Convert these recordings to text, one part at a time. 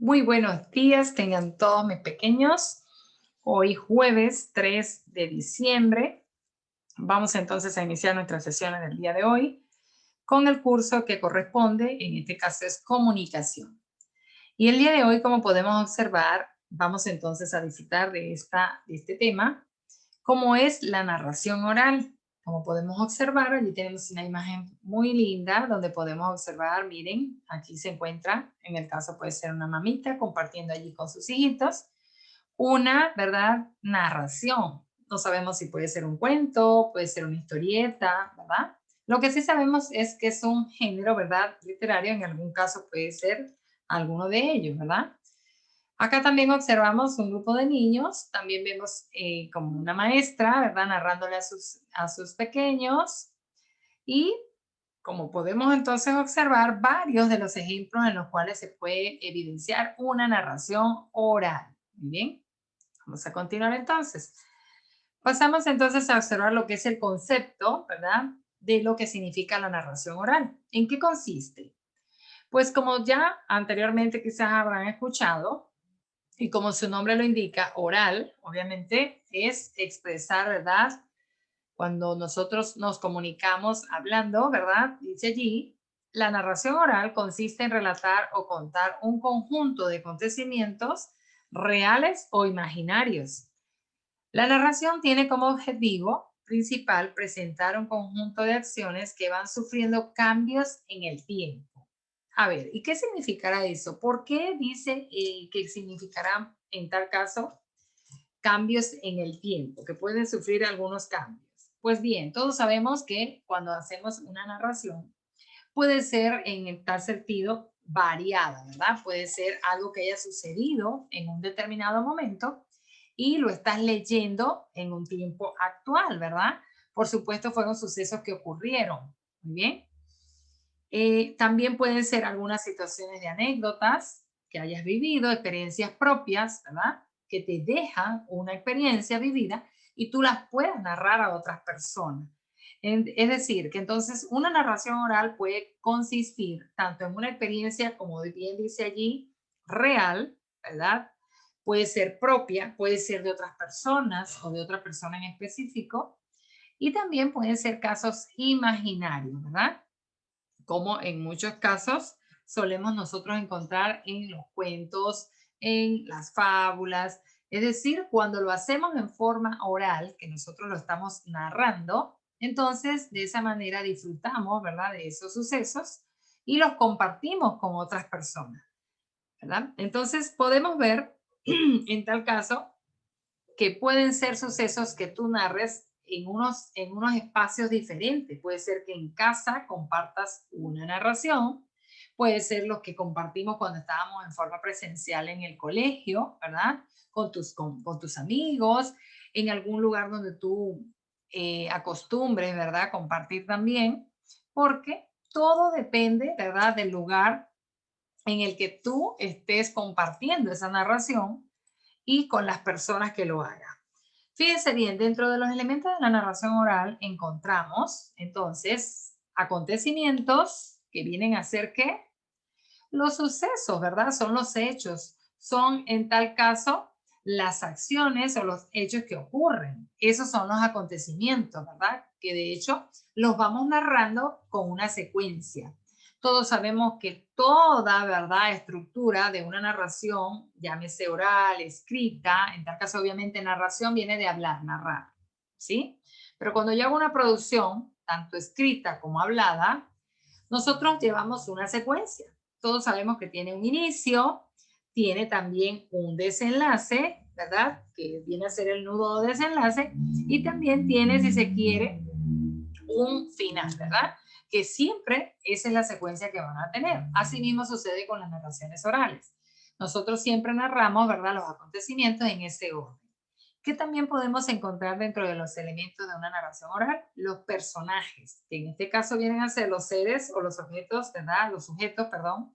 Muy buenos días, tengan todos mis pequeños. Hoy jueves 3 de diciembre. Vamos entonces a iniciar nuestra sesión en el día de hoy con el curso que corresponde, en este caso es comunicación. Y el día de hoy, como podemos observar, vamos entonces a disfrutar de este tema, como es la narración oral. Como podemos observar, allí tenemos una imagen muy linda donde podemos observar, miren, aquí se encuentra, en el caso puede ser una mamita compartiendo allí con sus hijitos, una, ¿verdad? Narración. No sabemos si puede ser un cuento, puede ser una historieta, ¿verdad? Lo que sí sabemos es que es un género, ¿verdad? Literario, en algún caso puede ser alguno de ellos, ¿verdad? Acá también observamos un grupo de niños, también vemos como una maestra, ¿verdad? Narrándole a sus pequeños y como podemos entonces observar varios de los ejemplos en los cuales se puede evidenciar una narración oral. Muy bien, vamos a continuar entonces. Pasamos entonces a observar lo que es el concepto, ¿verdad? De lo que significa la narración oral. ¿En qué consiste? Pues como ya anteriormente quizás habrán escuchado, y como su nombre lo indica, oral, obviamente, es expresar, ¿verdad? Cuando nosotros nos comunicamos hablando, ¿verdad? Dice allí, la narración oral consiste en relatar o contar un conjunto de acontecimientos reales o imaginarios. La narración tiene como objetivo principal presentar un conjunto de acciones que van sufriendo cambios en el tiempo. A ver, ¿y qué significará eso? ¿Por qué dice que significará en tal caso cambios en el tiempo, que pueden sufrir algunos cambios? Pues bien, todos sabemos que cuando hacemos una narración puede ser en tal sentido variada, ¿verdad? Puede ser algo que haya sucedido en un determinado momento y lo estás leyendo en un tiempo actual, ¿verdad? Por supuesto, fueron sucesos que ocurrieron. Muy bien. También pueden ser algunas situaciones de anécdotas que hayas vivido, experiencias propias, ¿verdad? Que te dejan una experiencia vivida y tú las puedas narrar a otras personas. Es decir, que entonces una narración oral puede consistir tanto en una experiencia, como bien dice allí, real, ¿verdad? Puede ser propia, puede ser de otras personas o de otra persona en específico, y también pueden ser casos imaginarios, ¿verdad? Como en muchos casos solemos nosotros encontrar en los cuentos, en las fábulas, es decir, cuando lo hacemos en forma oral, que nosotros lo estamos narrando, entonces de esa manera disfrutamos, ¿verdad?, de esos sucesos y los compartimos con otras personas, ¿verdad? Entonces podemos ver en tal caso que pueden ser sucesos que tú narres en unos espacios diferentes. Puede ser que en casa compartas una narración, puede ser los que compartimos cuando estábamos en forma presencial en el colegio, ¿verdad? Con tus amigos, en algún lugar donde tú acostumbres, ¿verdad? Compartir también, porque todo depende, ¿verdad? Del lugar en el que tú estés compartiendo esa narración y con las personas que lo hagan. Fíjense bien, dentro de los elementos de la narración oral encontramos entonces acontecimientos que vienen a ser ¿qué? Los sucesos, ¿verdad? Son los hechos, son en tal caso las acciones o los hechos que ocurren. Esos son los acontecimientos, ¿verdad? Que de hecho los vamos narrando con una secuencia. Todos sabemos que toda, ¿verdad?, estructura de una narración, llámese oral, escrita, en tal caso obviamente narración viene de hablar, narrar, ¿sí? Pero cuando yo hago una producción, tanto escrita como hablada, nosotros llevamos una secuencia. Todos sabemos que tiene un inicio, tiene también un desenlace, ¿verdad? Que viene a ser el nudo de desenlace, y también tiene, si se quiere, un final, ¿verdad? Que siempre esa es la secuencia que van a tener. Así mismo sucede con las narraciones orales. Nosotros siempre narramos, ¿verdad?, los acontecimientos en ese orden. ¿Qué también podemos encontrar dentro de los elementos de una narración oral? Los personajes, que en este caso vienen a ser los seres o los objetos, ¿verdad? Los sujetos, perdón,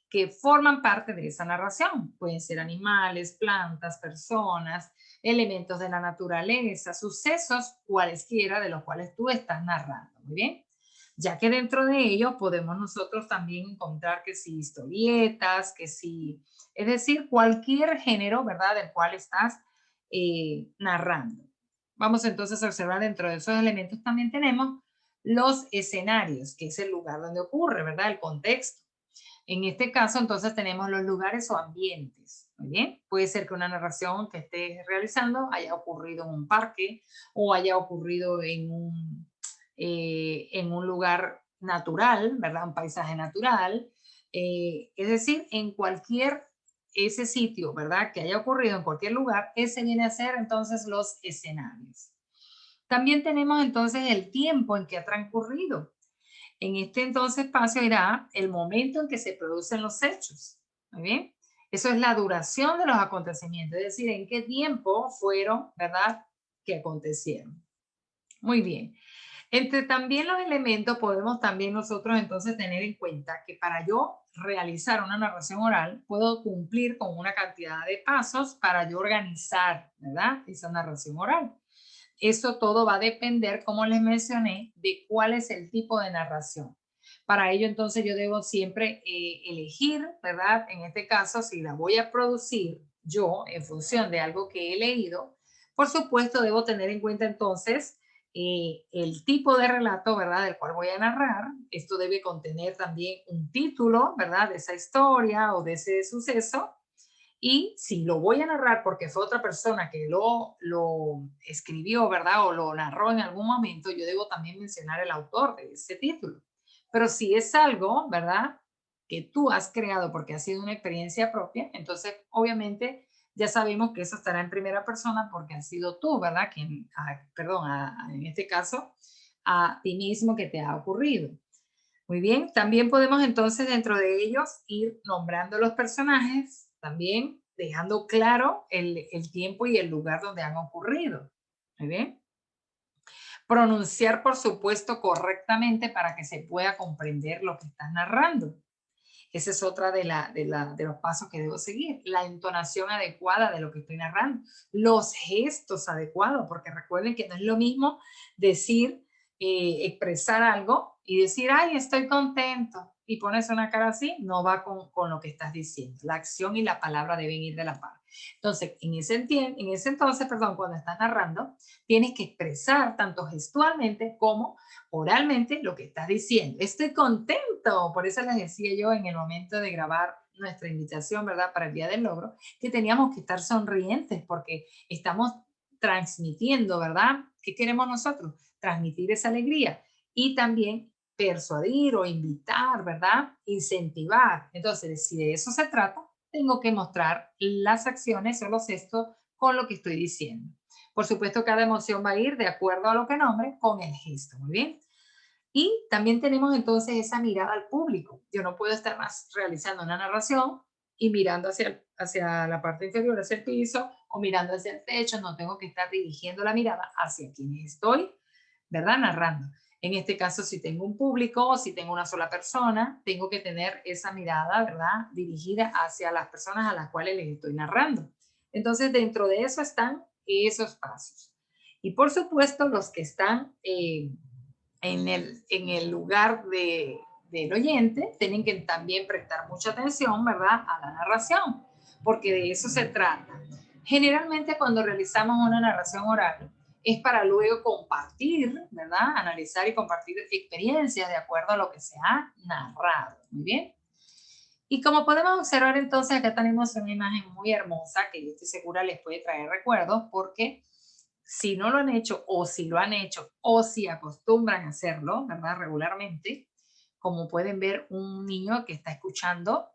que forman parte de esa narración. Pueden ser animales, plantas, personas, elementos de la naturaleza, sucesos cualesquiera de los cuales tú estás narrando. Muy bien. ya que dentro de ellos podemos nosotros también encontrar que si historietas, que si, es decir, cualquier género, ¿verdad?, del cual estás narrando. Vamos entonces a observar dentro de esos elementos también tenemos los escenarios, que es el lugar donde ocurre, ¿verdad?, el contexto. En este caso, entonces, tenemos los lugares o ambientes. Muy bien, puede ser que una narración que estés realizando haya ocurrido en un parque o haya ocurrido en un lugar natural, ¿verdad? Un paisaje natural. Es decir, en cualquier ese sitio, ¿verdad? Que haya ocurrido en cualquier lugar, ese viene a ser entonces los escenarios. También tenemos entonces el tiempo en que ha transcurrido. En este entonces espacio irá el momento en que se producen los hechos. ¿Muy bien? Eso es la duración de los acontecimientos, es decir, en qué tiempo fueron, ¿verdad?, que acontecieron. Muy bien. Entre también los elementos podemos también nosotros entonces tener en cuenta que para yo realizar una narración oral puedo cumplir con una cantidad de pasos para yo organizar, ¿verdad?, esa narración oral. Eso todo va a depender, como les mencioné, de cuál es el tipo de narración. Para ello, entonces, yo debo siempre elegir, ¿verdad? En este caso, si la voy a producir yo en función de algo que he leído, por supuesto, debo tener en cuenta entonces el tipo de relato, ¿verdad?, del cual voy a narrar. Esto debe contener también un título, ¿verdad?, de esa historia o de ese suceso, y si lo voy a narrar porque fue otra persona que lo escribió, ¿verdad? O lo narró en algún momento, yo debo también mencionar el autor de ese título. Pero si es algo, ¿verdad?, que tú has creado porque ha sido una experiencia propia, entonces obviamente ya sabemos que eso estará en primera persona porque has sido tú, ¿verdad? Quien, perdón, en este caso, a ti mismo que te ha ocurrido. Muy bien, también podemos entonces dentro de ellos ir nombrando los personajes, también dejando claro el tiempo y el lugar donde han ocurrido. Muy bien. Pronunciar, por supuesto, correctamente para que se pueda comprender lo que estás narrando. Esa es otra de los pasos que debo seguir. La entonación adecuada de lo que estoy narrando. Los gestos adecuados, porque recuerden que no es lo mismo decir, expresar algo y decir, ay, estoy contento, y pones una cara así, no va con lo que estás diciendo. La acción y la palabra deben ir de la par. Entonces, en ese entonces, perdón, cuando estás narrando, tienes que expresar tanto gestualmente como oralmente lo que estás diciendo. Estoy contento, por eso les decía yo en el momento de grabar nuestra invitación, ¿verdad?, para el Día del Logro, que teníamos que estar sonrientes porque estamos transmitiendo, ¿verdad? ¿Qué queremos nosotros? Transmitir esa alegría y también persuadir o invitar, ¿verdad? Incentivar. Entonces, si de eso se trata, tengo que mostrar las acciones o los gestos con lo que estoy diciendo. Por supuesto, cada emoción va a ir de acuerdo a lo que nombre con el gesto. Muy bien. Y también tenemos entonces esa mirada al público. Yo no puedo estar más realizando una narración y mirando hacia la parte inferior, hacia el piso, o mirando hacia el techo. No tengo que estar dirigiendo la mirada hacia quien estoy, ¿verdad?, narrando. En este caso, si tengo un público o si tengo una sola persona, tengo que tener esa mirada, ¿verdad?, dirigida hacia las personas a las cuales les estoy narrando. Entonces, dentro de eso están esos pasos. Y por supuesto, los que están en el lugar del oyente, tienen que también prestar mucha atención, ¿verdad?, a la narración, porque de eso se trata. Generalmente cuando realizamos una narración oral es para luego compartir, ¿verdad?, analizar y compartir experiencias de acuerdo a lo que se ha narrado. Muy bien. Y como podemos observar entonces, acá tenemos una imagen muy hermosa que yo estoy segura les puede traer recuerdos, porque si no lo han hecho o si lo han hecho o si acostumbran a hacerlo, ¿verdad?, regularmente, como pueden ver, un niño que está escuchando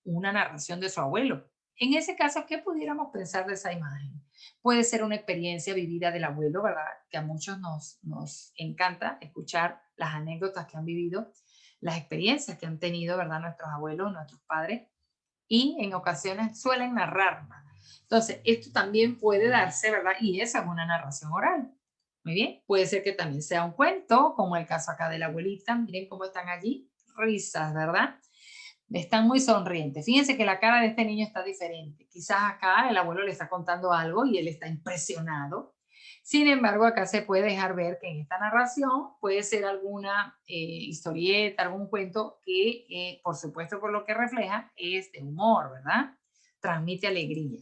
una narración de su abuelo. En ese caso, ¿qué pudiéramos pensar de esa imagen? Puede ser una experiencia vivida del abuelo, ¿verdad?, que a muchos nos encanta escuchar las anécdotas que han vivido, las experiencias que han tenido, ¿verdad?, nuestros abuelos, nuestros padres, y en ocasiones suelen narrarla. Entonces, esto también puede darse, ¿verdad? Y esa es una narración oral. Muy bien. Puede ser que también sea un cuento, como el caso acá de la abuelita. Miren cómo están allí. Risas, ¿verdad? Están muy sonrientes. Fíjense que la cara de este niño está diferente. Quizás acá el abuelo le está contando algo y él está impresionado. Sin embargo, acá se puede dejar ver que en esta narración puede ser alguna historieta, algún cuento que, por supuesto, por lo que refleja, es de humor, ¿verdad? Transmite alegría.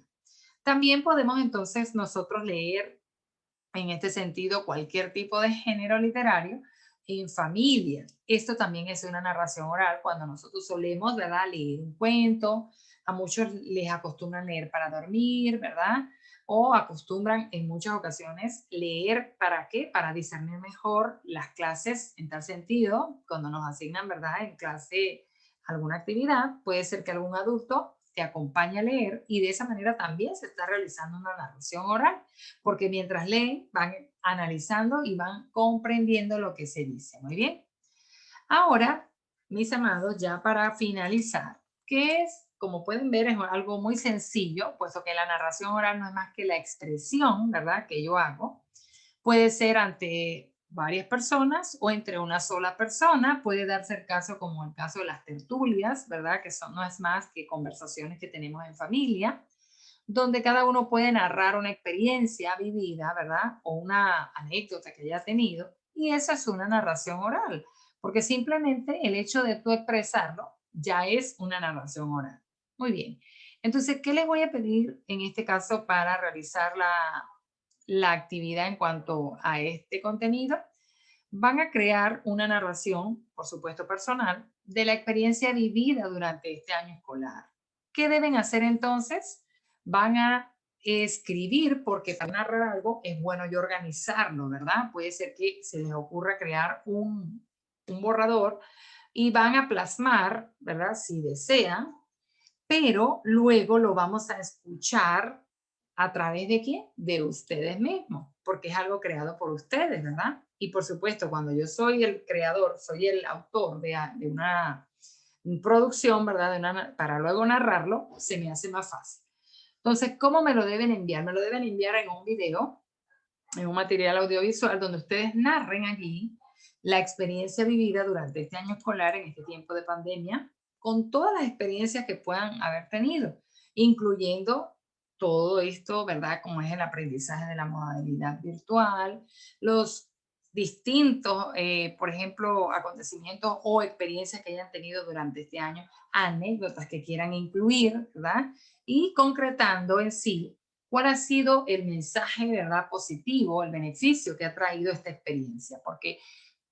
También podemos entonces nosotros leer en este sentido cualquier tipo de género literario en familia. Esto también es una narración oral cuando nosotros solemos, ¿verdad? Leer un cuento. A muchos les acostumbran leer para dormir, ¿verdad? O acostumbran en muchas ocasiones leer para qué? Para discernir mejor las clases en tal sentido, cuando nos asignan, ¿verdad? En clase alguna actividad, puede ser que algún adulto te acompañe a leer y de esa manera también se está realizando una narración oral porque mientras leen van analizando y van comprendiendo lo que se dice. Muy bien. Ahora, mis amados, ya para finalizar, ¿qué es? Como pueden ver, es algo muy sencillo, puesto que la narración oral no es más que la expresión, ¿verdad?, que yo hago. Puede ser ante varias personas o entre una sola persona. Puede darse el caso como el caso de las tertulias, ¿verdad?, que son, no es más que conversaciones que tenemos en familia donde cada uno puede narrar una experiencia vivida, ¿verdad? O una anécdota que haya tenido, y esa es una narración oral, porque simplemente el hecho de tú expresarlo ya es una narración oral. Muy bien. Entonces, ¿qué les voy a pedir en este caso para realizar la actividad en cuanto a este contenido? Van a crear una narración, por supuesto personal, de la experiencia vivida durante este año escolar. ¿Qué deben hacer entonces? Van a escribir, porque para narrar algo es bueno yo organizarlo, ¿verdad? Puede ser que se les ocurra crear un borrador y van a plasmar, ¿verdad? Si desean, pero luego lo vamos a escuchar a través de quién? De ustedes mismos, porque es algo creado por ustedes, ¿verdad? Y por supuesto, cuando yo soy el creador, soy el autor de una producción, ¿verdad? Para luego narrarlo, se me hace más fácil. Entonces, ¿cómo me lo deben enviar? Me lo deben enviar en un video, en un material audiovisual donde ustedes narren allí la experiencia vivida durante este año escolar, en este tiempo de pandemia, con todas las experiencias que puedan haber tenido, incluyendo todo esto, ¿verdad? Como es el aprendizaje de la modalidad virtual, los distintos, por ejemplo, acontecimientos o experiencias que hayan tenido durante este año, anécdotas que quieran incluir, ¿verdad? Y concretando en sí cuál ha sido el mensaje, ¿verdad? Positivo, el beneficio que ha traído esta experiencia, porque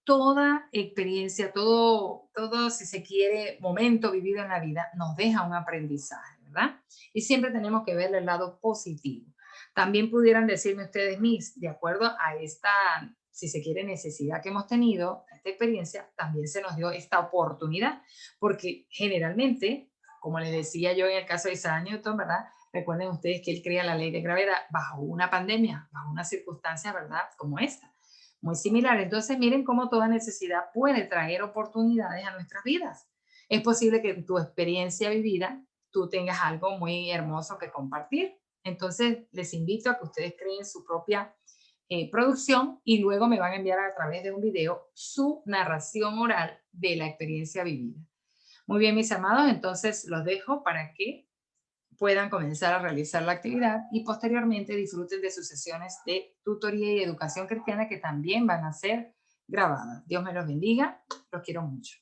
toda experiencia, todo, si se quiere, momento vivido en la vida nos deja un aprendizaje, ¿verdad? Y siempre tenemos que ver el lado positivo. También pudieran decirme ustedes, mis, de acuerdo a esta, si se quiere, necesidad que hemos tenido, esta experiencia, también se nos dio esta oportunidad, porque generalmente, como les decía yo en el caso de Isaac Newton, ¿verdad? Recuerden ustedes que él crea la ley de gravedad bajo una pandemia, bajo una circunstancia, ¿verdad? Como esta, muy similar. Entonces, miren cómo toda necesidad puede traer oportunidades a nuestras vidas. Es posible que en tu experiencia vivida tú tengas algo muy hermoso que compartir. Entonces, les invito a que ustedes creen su propia producción y luego me van a enviar a través de un video su narración oral de la experiencia vivida. Muy bien, mis amados, entonces los dejo para que puedan comenzar a realizar la actividad y posteriormente disfruten de sus sesiones de tutoría y educación cristiana que también van a ser grabadas. Dios me los bendiga, los quiero mucho.